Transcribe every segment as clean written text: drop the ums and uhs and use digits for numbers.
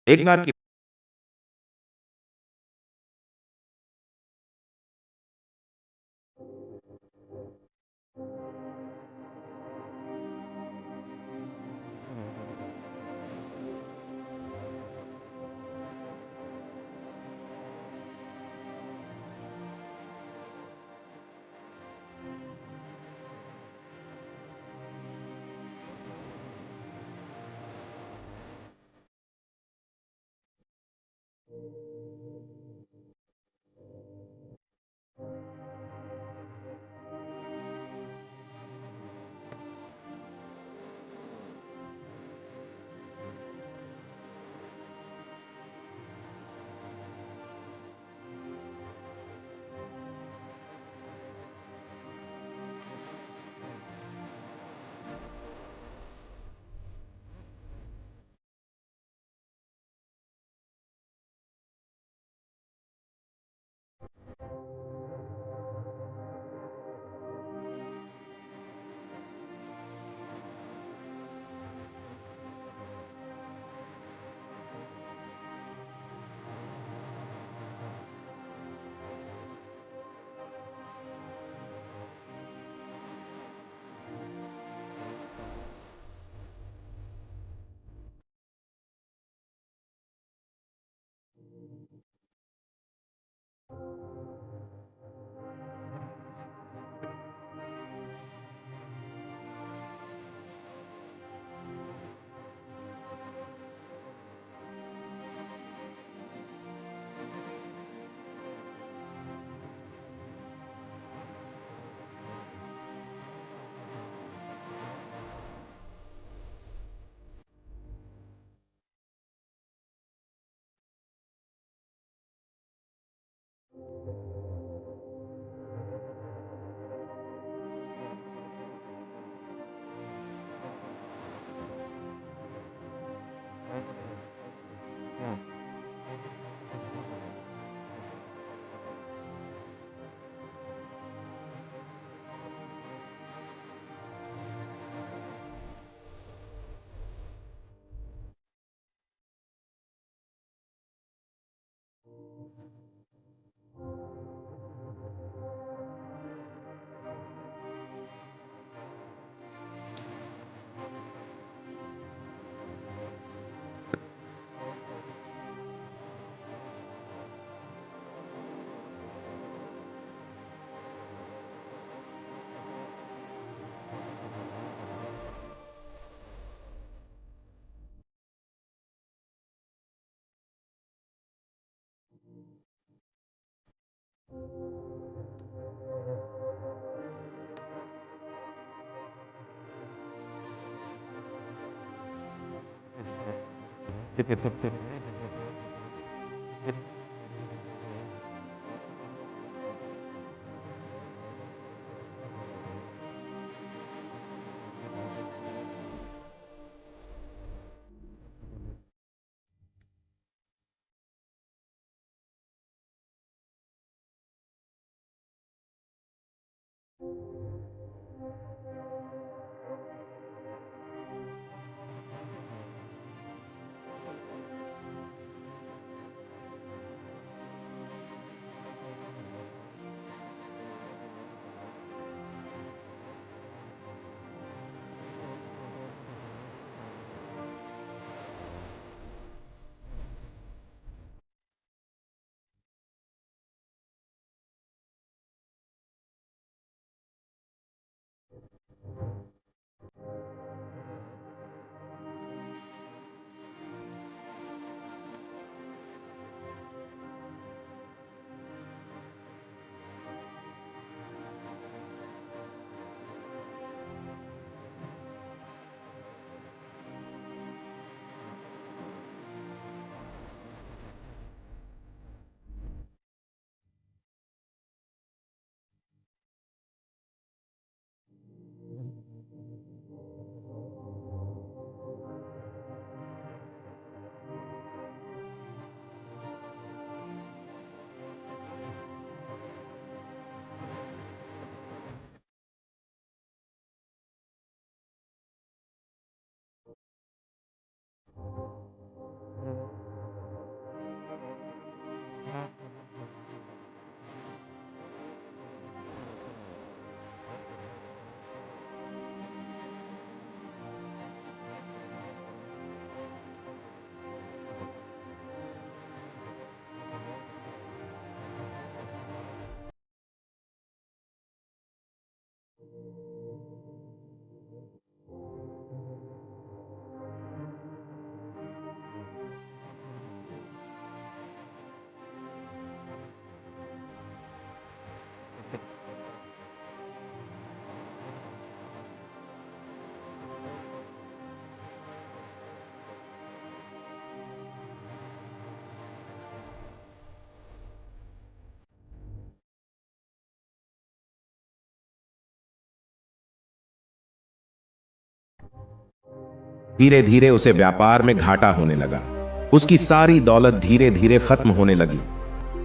एक बार की धीरे धीरे उसे व्यापार में घाटा होने लगा। उसकी सारी दौलत धीरे धीरे खत्म होने लगी।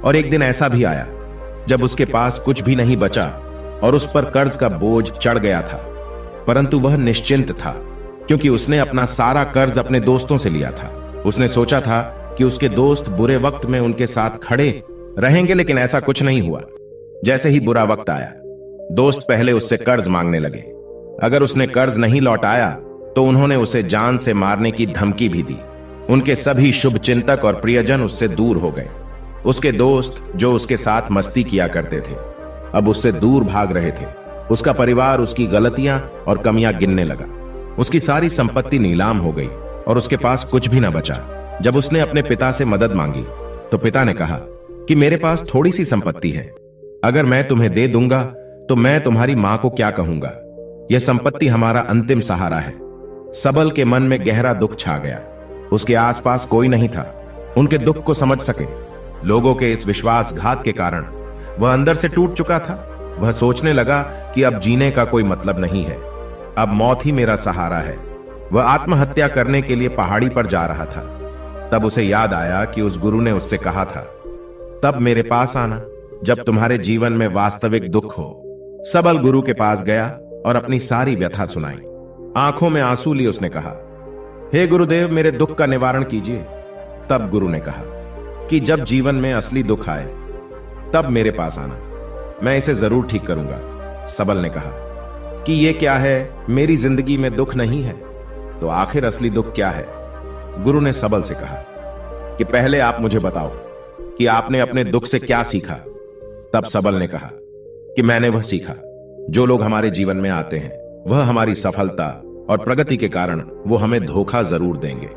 और एक दिन ऐसा भी आया जब उसके पास कुछ भी नहीं बचा और उस पर कर्ज का बोझ चढ़ गया था। परंतु वह निश्चिंत था, क्योंकि उसने अपना सारा कर्ज अपने दोस्तों से लिया था। उसने सोचा था कि उसके दोस्त बुरे वक्त में उनके साथ खड़े रहेंगे, लेकिन ऐसा कुछ नहीं हुआ। जैसे ही बुरा वक्त आया, दोस्त पहले उससे कर्ज मांगने लगे। अगर उसने कर्ज नहीं लौटाया तो उन्होंने उसे जान से मारने की धमकी भी दी। उनके सभी शुभ चिंतक और प्रियजन उससे दूर हो गए। उसके दोस्त जो उसके साथ मस्ती किया करते थे, अब उससे दूर भाग रहे थे। उसका परिवार उसकी गलतियां और कमियां गिनने लगा। उसकी सारी संपत्ति नीलाम हो गई और उसके पास कुछ भी न बचा। जब उसने अपने पिता से मदद मांगी तो पिता ने कहा कि मेरे पास थोड़ी सी संपत्ति है, अगर मैं तुम्हें दे दूंगा तो मैं तुम्हारी मां को क्या कहूंगा। यह संपत्ति हमारा अंतिम सहारा है। सबल के मन में गहरा दुख छा गया। उसके आसपास कोई नहीं था उनके दुख को समझ सके। लोगों के इस विश्वासघात के कारण वह अंदर से टूट चुका था। वह सोचने लगा कि अब जीने का कोई मतलब नहीं है, अब मौत ही मेरा सहारा है। वह आत्महत्या करने के लिए पहाड़ी पर जा रहा था। तब उसे याद आया कि उस गुरु ने उससे कहा था, तब मेरे पास आना जब तुम्हारे जीवन में वास्तविक दुख हो। सबल गुरु के पास गया और अपनी सारी व्यथा सुनाई। आंखों में आंसू लिए उसने कहा, हे गुरुदेव, मेरे दुख का निवारण कीजिए। तब गुरु ने कहा कि जब जीवन में असली दुख आए तब मेरे पास आना, मैं इसे जरूर ठीक करूंगा। सबल ने कहा कि यह क्या है, मेरी जिंदगी में दुख नहीं है तो आखिर असली दुख क्या है। गुरु ने सबल से कहा कि पहले आप मुझे बताओ कि आपने अपने दुख से क्या सीखा। तब सबल ने कहा कि मैंने वह सीखा, जो लोग हमारे जीवन में आते हैं वह हमारी सफलता और प्रगति के कारण वो हमें धोखा जरूर देंगे,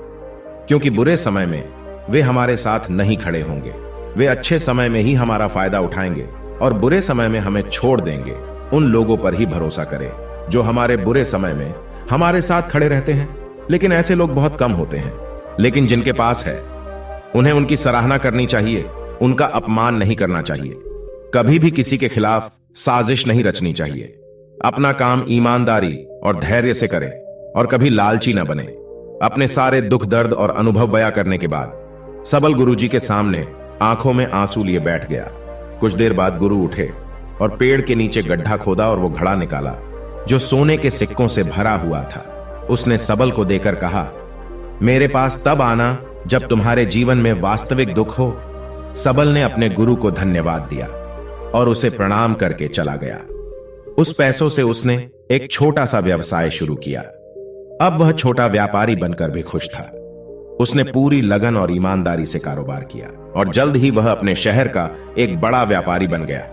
क्योंकि बुरे समय में वे हमारे साथ नहीं खड़े होंगे। वे अच्छे समय में ही हमारा फायदा उठाएंगे और बुरे समय में हमें छोड़ देंगे। उन लोगों पर ही भरोसा करें जो हमारे बुरे समय में हमारे साथ खड़े रहते हैं। लेकिन ऐसे लोग बहुत कम होते हैं, लेकिन जिनके पास है उन्हें उनकी सराहना करनी चाहिए, उनका अपमान नहीं करना चाहिए। कभी भी किसी के खिलाफ साजिश नहीं रचनी चाहिए। अपना काम ईमानदारी और धैर्य से करें और कभी लालची न बने। अपने सारे दुख दर्द और अनुभव बयां करने के बाद सबल गुरुजी के सामने आंखों में आंसू लिए बैठ गया। कुछ देर बाद गुरु उठे और पेड़ के नीचे गड्ढा खोदा और वो घड़ा निकाला जो सोने के सिक्कों से भरा हुआ था। उसने सबल को देकर कहा, मेरे पास तब आना जब तुम्हारे जीवन में वास्तविक दुख हो। सबल ने अपने गुरु को धन्यवाद दिया और उसे प्रणाम करके चला गया। उस पैसों से उसने एक छोटा सा व्यवसाय शुरू किया। अब वह छोटा व्यापारी बनकर भी खुश था। उसने पूरी लगन और ईमानदारी से कारोबार किया और जल्द ही वह अपने शहर का एक बड़ा व्यापारी बन गया।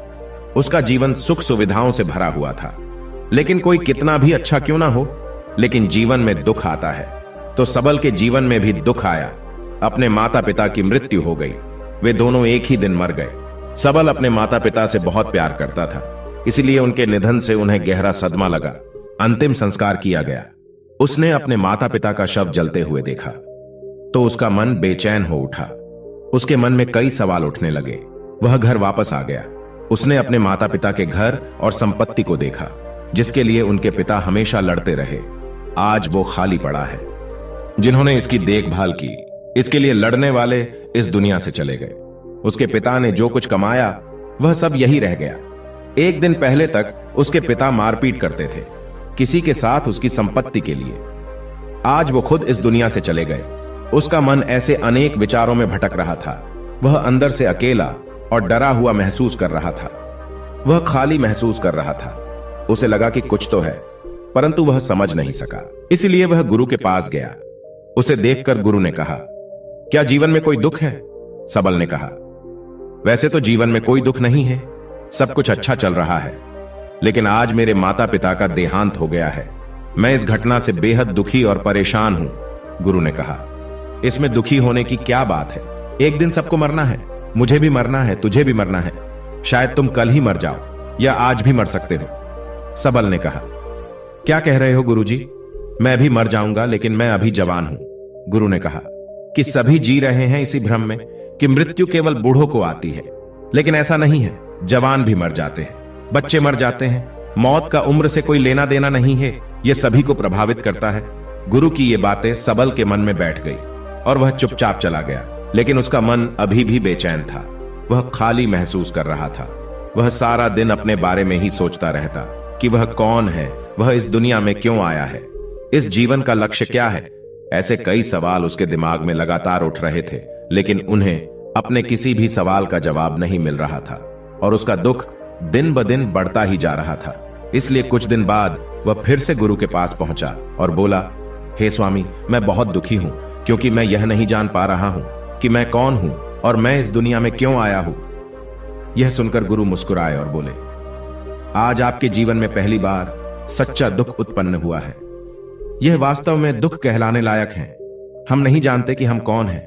उसका जीवन सुख सुविधाओं से भरा हुआ था। लेकिन कोई कितना भी अच्छा क्यों ना हो, लेकिन जीवन में दुख आता है। तो सबल के जीवन में भी दुख आया। अपने माता पिता की मृत्यु हो गई। वे दोनों एक ही दिन मर गए। सबल अपने माता पिता से बहुत प्यार करता था, इसलिए उनके निधन से उन्हें गहरा सदमा लगा। अंतिम संस्कार किया गया। उसने अपने माता पिता का शव जलते हुए देखा तो उसका मन बेचैन हो उठा। उसके मन में कई सवाल उठने लगे। वह घर वापस आ गया। उसने अपने माता पिता के घर और संपत्ति को देखा, जिसके लिए उनके पिता हमेशा लड़ते रहे। आज वो खाली पड़ा है। जिन्होंने इसकी देखभाल की, इसके लिए लड़ने वाले इस दुनिया से चले गए। उसके पिता ने जो कुछ कमाया वह सब यही रह गया। एक दिन पहले तक उसके पिता मारपीट करते थे किसी के साथ उसकी संपत्ति के लिए। आज वो खुद इस दुनिया से चले गए। उसका मन ऐसे अनेक विचारों में भटक रहा था। वह अंदर से अकेला और डरा हुआ महसूस कर रहा था। वह खाली महसूस कर रहा था। उसे लगा कि कुछ तो है, परंतु वह समझ नहीं सका। इसलिए वह गुरु के पास गया। उसे देखकर गुरु ने कहा, क्या जीवन में कोई दुख है? सबल ने कहा, वैसे तो जीवन में कोई दुख नहीं है, सब कुछ अच्छा चल रहा है, लेकिन आज मेरे माता पिता का देहांत हो गया है। मैं इस घटना से बेहद दुखी और परेशान हूं। गुरु ने कहा, इसमें दुखी होने की क्या बात है? एक दिन सबको मरना है। मुझे भी मरना है, तुझे भी मरना है। शायद तुम कल ही मर जाओ या आज भी मर सकते हो। सबल ने कहा, क्या कह रहे हो गुरुजी? मैं भी मर जाऊंगा, लेकिन मैं अभी जवान हूं। गुरु ने कहा कि सभी जी रहे हैं इसी भ्रम में कि मृत्यु केवल बूढ़ों को आती है, लेकिन ऐसा नहीं है। जवान भी मर जाते हैं, बच्चे मर जाते हैं। मौत का उम्र से कोई लेना देना नहीं है, यह सभी को प्रभावित करता है। गुरु की ये बातें सबल के मन में बैठ गई और वह चुपचाप चला गया। लेकिन उसका मन अभी भी बेचैन था। वह खाली महसूस कर रहा था। वह सारा दिन अपने बारे में ही सोचता रहता कि वह कौन है, वह इस दुनिया में क्यों आया है, इस जीवन का लक्ष्य क्या है। ऐसे कई सवाल उसके दिमाग में लगातार उठ रहे थे, लेकिन उन्हें अपने किसी भी सवाल का जवाब नहीं मिल रहा था और उसका दुख दिन ब दिन बढ़ता ही जा रहा था। इसलिए कुछ दिन बाद वह फिर से गुरु के पास पहुंचा और बोला, हे स्वामी, मैं बहुत दुखी हूं क्योंकि मैं यह नहीं जान पा रहा हूं कि मैं कौन हूं और मैं इस दुनिया में क्यों आया हूं। यह सुनकर गुरु मुस्कुराए और बोले, आज आपके जीवन में पहली बार सच्चा दुख उत्पन्न हुआ है। यह वास्तव में दुख कहलाने लायक है। हम नहीं जानते कि हम कौन हैं,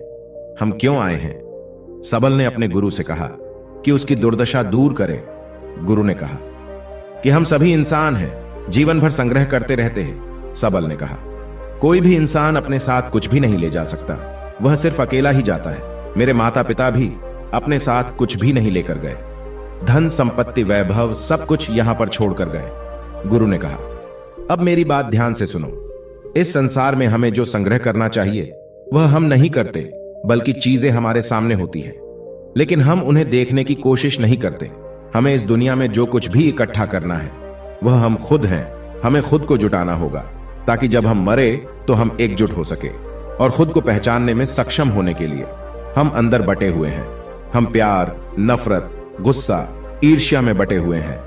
हम क्यों आए हैं। सबल ने अपने गुरु से कहा कि उसकी दुर्दशा दूर करे। गुरु ने कहा कि हम सभी इंसान हैं, जीवन भर संग्रह करते रहते हैं। सबल ने कहा, कोई भी इंसान अपने साथ कुछ भी नहीं ले जा सकता, वह सिर्फ अकेला ही जाता है। मेरे माता पिता भी अपने साथ कुछ भी नहीं लेकर गए। धन संपत्ति वैभव सब कुछ यहां पर छोड़कर गए। गुरु ने कहा, अब मेरी बात ध्यान से सुनो। इस संसार में हमें जो संग्रह करना चाहिए वह हम नहीं करते, बल्कि चीजें हमारे सामने होती हैं, लेकिन हम उन्हें देखने की कोशिश नहीं करते। हमें इस दुनिया में जो कुछ भी इकट्ठा करना है वह हम खुद हैं। हमें खुद को जुटाना होगा ताकि जब हम मरे तो हम एकजुट हो सके और खुद को पहचानने में सक्षम होने के लिए। हम अंदर बटे हुए हैं। हम प्यार, नफरत, गुस्सा, ईर्ष्या में बटे हुए हैं।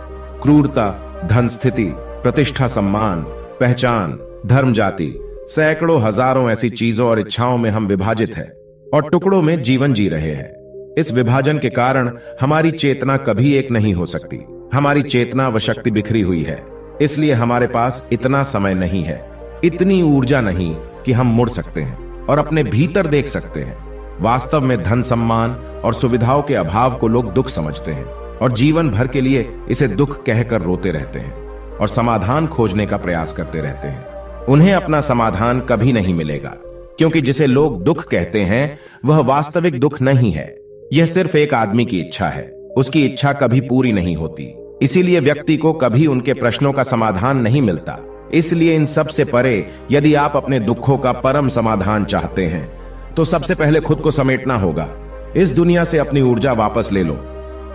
क्रूरता, धन, स्थिति, प्रतिष्ठा, सम्मान, पहचान, धर्म, जाति, सैकड़ों हजारों ऐसी चीजों और इच्छाओं में हम विभाजित हैं और टुकड़ों में जीवन जी रहे हैं। इस विभाजन के कारण हमारी चेतना कभी एक नहीं हो सकती। हमारी चेतना व शक्ति बिखरी हुई है, इसलिए हमारे पास इतना समय नहीं है, इतनी ऊर्जा नहीं कि हम मुड़ सकते हैं और अपने भीतर देख सकते हैं। वास्तव में धन, सम्मान और सुविधाओं के अभाव को लोग दुख समझते हैं और जीवन भर के लिए इसे दुख कहकर रोते रहते हैं और समाधान खोजने का प्रयास करते रहते हैं। उन्हें अपना समाधान कभी नहीं मिलेगा, क्योंकि जिसे लोग दुख कहते हैं वह वास्तविक दुख नहीं है। यह सिर्फ एक आदमी की इच्छा है। उसकी इच्छा कभी पूरी नहीं होती, इसीलिए व्यक्ति को कभी उनके प्रश्नों का समाधान नहीं मिलता। इसलिए इन सब से परे यदि आप अपने दुखों का परम समाधान चाहते हैं तो सबसे पहले खुद को समेटना होगा। इस दुनिया से अपनी ऊर्जा वापस ले लो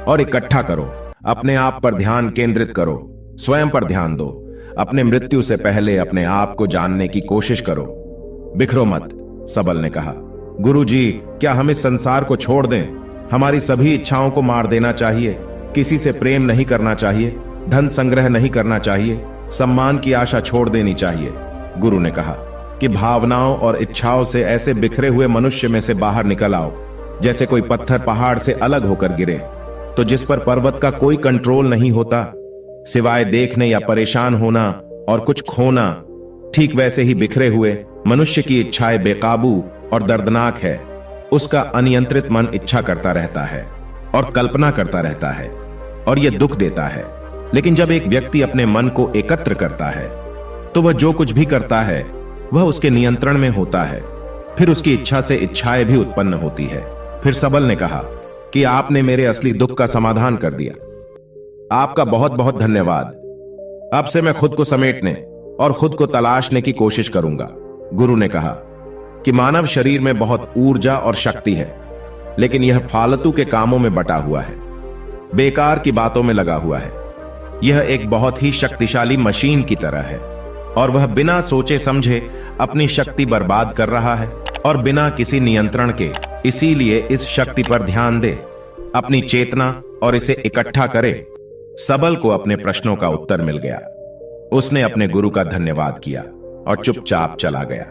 और इकट्ठा करो। अपने आप पर ध्यान केंद्रित करो, स्वयं पर ध्यान दो। अपने मृत्यु से पहले अपने आप को जानने की कोशिश करो। बिखरो मत, सबल ने कहा। गुरुजी, क्या हम इस संसार को छोड़ दें? हमारी सभी इच्छाओं को मार देना चाहिए। किसी से प्रेम नहीं करना चाहिए, धन संग्रह नहीं करना चाहिए, सम्मान की आशा छोड़ देनी चाहिए। गुरु ने कहा कि भावनाओं और इच्छाओं से ऐसे बिखरे हुए मनुष्य में से बाहर निकल आओ, जैसे कोई पत्थर पहाड़ से अलग होकर गिरे तो जिस पर पर्वत का कोई कंट्रोल नहीं होता सिवाय देखने या परेशान होना और कुछ खोना। ठीक वैसे ही बिखरे हुए मनुष्य की इच्छाएं बेकाबू और दर्दनाक है। उसका अनियंत्रित मन इच्छा करता रहता है और कल्पना करता रहता है और यह दुख देता है। लेकिन जब एक व्यक्ति अपने मन को एकत्र करता है तो वह जो कुछ भी करता है वह उसके नियंत्रण में होता है। फिर उसकी इच्छा से इच्छाएं भी उत्पन्न होती है। फिर सबल ने कहा कि आपने मेरे असली दुख का समाधान कर दिया। आपका बहुत बहुत धन्यवाद। अब से मैं खुद को समेटने और खुद को तलाशने की कोशिश करूंगा। गुरु ने कहा कि मानव शरीर में बहुत ऊर्जा और शक्ति है, लेकिन यह फालतू के कामों में बटा हुआ है, बेकार की बातों में लगा हुआ है। यह एक बहुत ही शक्तिशाली मशीन की तरह है और वह बिना सोचे समझे अपनी शक्ति बर्बाद कर रहा है और बिना किसी नियंत्रण के। इसीलिए इस शक्ति पर ध्यान दे, अपनी चेतना और इसे इकट्ठा करे। सबल को अपने प्रश्नों का उत्तर मिल गया। उसने अपने गुरु का धन्यवाद किया और चुपचाप चला गया।